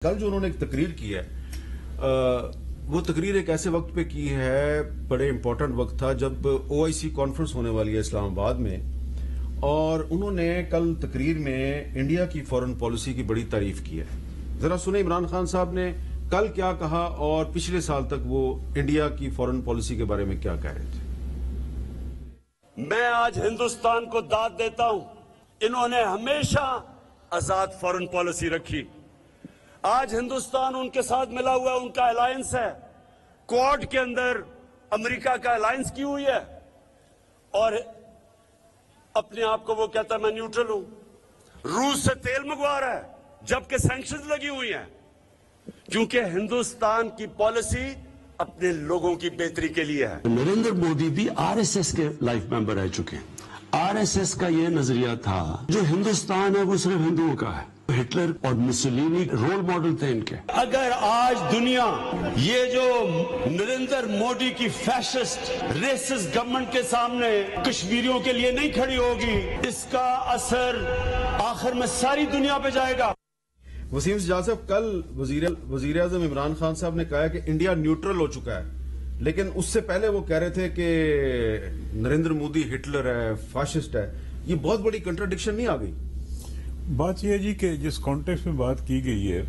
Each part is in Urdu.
کل جو انہوں نے ایک تقریر کی ہے وہ تقریر ایک ایسے وقت پہ کی ہے، بڑے امپورٹنٹ وقت تھا جب OIC کانفرنس ہونے والی ہے اسلام آباد میں، اور انہوں نے کل تقریر میں انڈیا کی فورن پالیسی کی بڑی تعریف کی ہے۔ ذرا سنیں عمران خان صاحب نے کل کیا کہا اور پچھلے سال تک وہ انڈیا کی فورن پالیسی کے بارے میں کیا کہہ رہے تھے۔ میں آج ہندوستان کو داد دیتا ہوں، انہوں نے ہمیشہ آزاد فورن پالیسی رکھی۔ آج ہندوستان ان کے ساتھ ملا ہوا ہے، ان کا الائنس ہے، کوڈ کے اندر امریکہ کا الائنس کی ہوئی ہے، اور اپنے آپ کو وہ کہتا ہے میں نیوٹرل ہوں۔ روس سے تیل منگوا رہا ہے جبکہ سینکشنز لگی ہوئی ہیں، کیونکہ ہندوستان کی پالیسی اپنے لوگوں کی بہتری کے لیے ہے۔ نریندر مودی بھی RSS کے لائف ممبر رہ چکے ہیں۔ RSS کا یہ نظریہ تھا جو ہندوستان ہے وہ صرف ہندوؤں کا ہے۔ ہٹلر اور مسولینی رول ماڈل تھے ان کے۔ اگر آج دنیا یہ جو نریندر مودی کی فیشسٹ ریسسٹ گورنمنٹ کے سامنے کشمیریوں کے لیے نہیں کھڑی ہوگی، اس کا اثر آخر میں ساری دنیا پہ جائے گا۔ وسیم سجاد صاحب، کل وزیر اعظم عمران خان صاحب نے کہا کہ انڈیا نیوٹرل ہو چکا ہے، لیکن اس سے پہلے وہ کہہ رہے تھے کہ نریندر مودی ہٹلر ہے، فاشسٹ ہے۔ یہ بہت بڑی کنٹراڈکشن نہیں آ گئی؟ بات یہ ہے جی کہ جس کانٹیکسٹ میں بات کی گئی ہے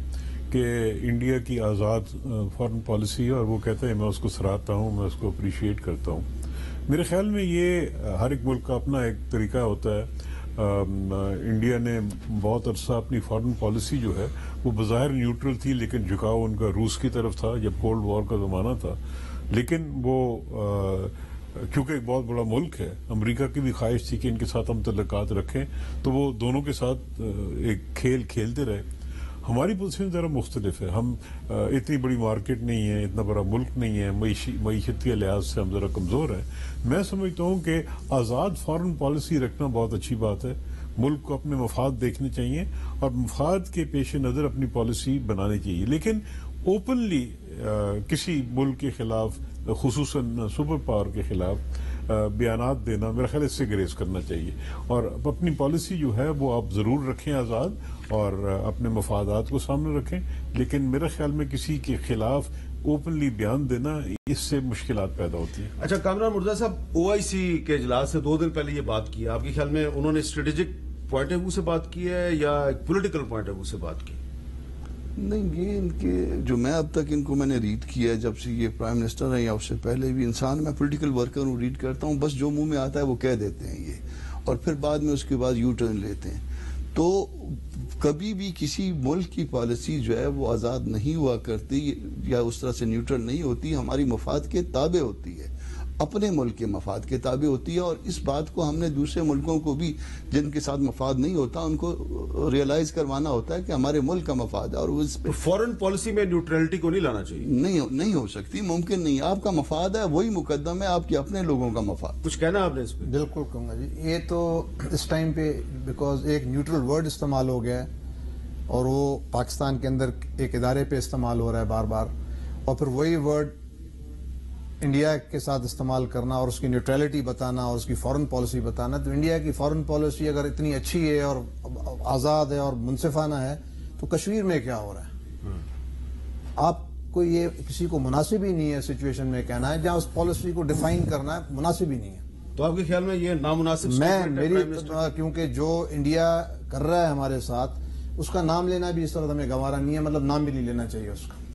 کہ انڈیا کی آزاد فارن پالیسی ہے اور وہ کہتا ہے میں اس کو سراہتا ہوں، میں اس کو اپریشیٹ کرتا ہوں، میرے خیال میں یہ ہر ایک ملک کا اپنا ایک طریقہ ہوتا ہے۔ انڈیا نے بہت عرصہ اپنی فارن پالیسی جو ہے وہ بظاہر نیوٹرل تھی، لیکن جھکاؤ ان کا روس کی طرف تھا جب کولڈ وار کا زمانہ تھا، لیکن وہ کیونکہ ایک بہت بڑا ملک ہے، امریکہ کی بھی خواہش تھی کہ ان کے ساتھ ہم تعلقات رکھیں، تو وہ دونوں کے ساتھ ایک کھیل کھیلتے رہے۔ ہماری پوزیشن ذرا مختلف ہے، ہم اتنی بڑی مارکیٹ نہیں ہے، اتنا بڑا ملک نہیں ہے، معیشت کے لحاظ سے ہم ذرا کمزور ہیں۔ میں سمجھتا ہوں کہ آزاد فارن پالیسی رکھنا بہت اچھی بات ہے، ملک کو اپنے مفاد دیکھنے چاہیے اور مفاد کے پیش نظر اپنی پالیسی بنانی چاہیے، لیکن اوپنلی کسی ملک کے خلاف، خصوصاً سپر پاور کے خلاف بیانات دینا میرا خیال اس سے گریز کرنا چاہیے، اور اپنی پالیسی جو ہے وہ آپ ضرور رکھیں آزاد اور اپنے مفادات کو سامنے رکھیں، لیکن میرے خیال میں کسی کے خلاف اوپنلی بیان دینا اس سے مشکلات پیدا ہوتی ہیں۔ اچھا، کامران مرزا صاحب، OIC کے اجلاس سے 2 دن پہلے یہ بات کی، آپ کے خیال میں انہوں نے اسٹریٹجک پوائنٹ آف ویو سے بات کی ہے یا ایک پولیٹیکل پوائنٹ آف ویو سے بات کی؟ نہیں، یہ ان کے جو میں اب تک ان کو میں نے ریڈ کیا ہے جب سے یہ پرائم منسٹر ہیں یا اس سے پہلے بھی، انسان میں پولیٹیکل ورکر ہوں، ریڈ کرتا ہوں، بس جو منہ میں آتا ہے وہ کہہ دیتے ہیں یہ، اور پھر بعد میں اس کے بعد یو ٹرن لیتے ہیں۔ تو کبھی بھی کسی ملک کی پالیسی جو ہے وہ آزاد نہیں ہوا کرتی یا اس طرح سے نیوٹرل نہیں ہوتی، ہماری مفاد کے تابع ہوتی ہے، اپنے ملک کے مفاد کے تابع ہوتی ہے، اور اس بات کو ہم نے دوسرے ملکوں کو بھی جن کے ساتھ مفاد نہیں ہوتا ان کو ریئلائز کروانا ہوتا ہے کہ ہمارے ملک کا مفاد ہے، اور اس پہ فورن پالیسی میں نیوٹرلٹی کو نہیں لانا چاہیے؟ نہیں ہو سکتی، ممکن نہیں۔ آپ کا مفاد ہے وہی مقدم ہے، آپ کے اپنے لوگوں کا مفاد۔ کچھ کہنا آپ نے اس پہ؟ بالکل کہوں گا جی، یہ تو اس ٹائم پہ بیکاز ایک نیوٹرل ورڈ استعمال ہو گیا ہے اور وہ پاکستان کے اندر ایک ادارے پہ استعمال ہو رہا ہے بار بار، اور پھر وہی ورڈ انڈیا کے ساتھ استعمال کرنا اور اس کی نیوٹرلٹی بتانا اور اس کی فورن پالیسی بتانا۔ تو انڈیا کی فورن پالیسی اگر اتنی اچھی ہے اور آزاد ہے اور منصفانہ ہے تو کشمیر میں کیا ہو رہا ہے؟ آپ کو یہ کسی کو مناسب ہی نہیں ہے سچویشن میں کہنا ہے، جہاں اس پالیسی کو ڈیفائن کرنا ہے مناسب ہی نہیں ہے۔ تو آپ کے خیال میں یہ نامناسب کیونکہ جو انڈیا کر رہا ہے ہمارے ساتھ، اس کا نام لینا بھی اس طرح ہمیں گوارا نہیں ہے، مطلب نام بھی نہیں لینا چاہیے اس کا۔